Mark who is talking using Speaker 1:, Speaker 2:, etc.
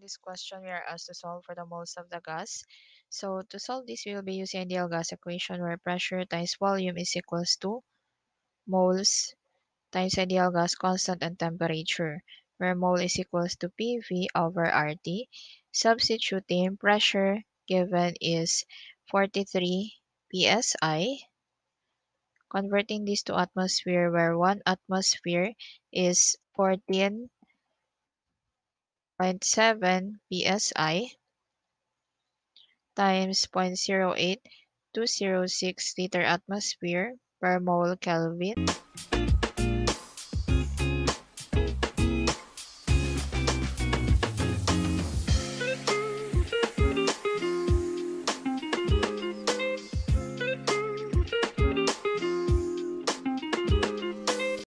Speaker 1: this question, we are asked to solve for the moles of the gas. So to solve this, we will be using ideal gas equation where pressure times volume is equals to moles times ideal gas constant and temperature, where mole is equals to PV over RT. Substituting pressure given is 43 psi. Converting this to atmosphere, where 1 atmosphere is 14.7 psi times 0.08206 liter atmosphere per mole Kelvin.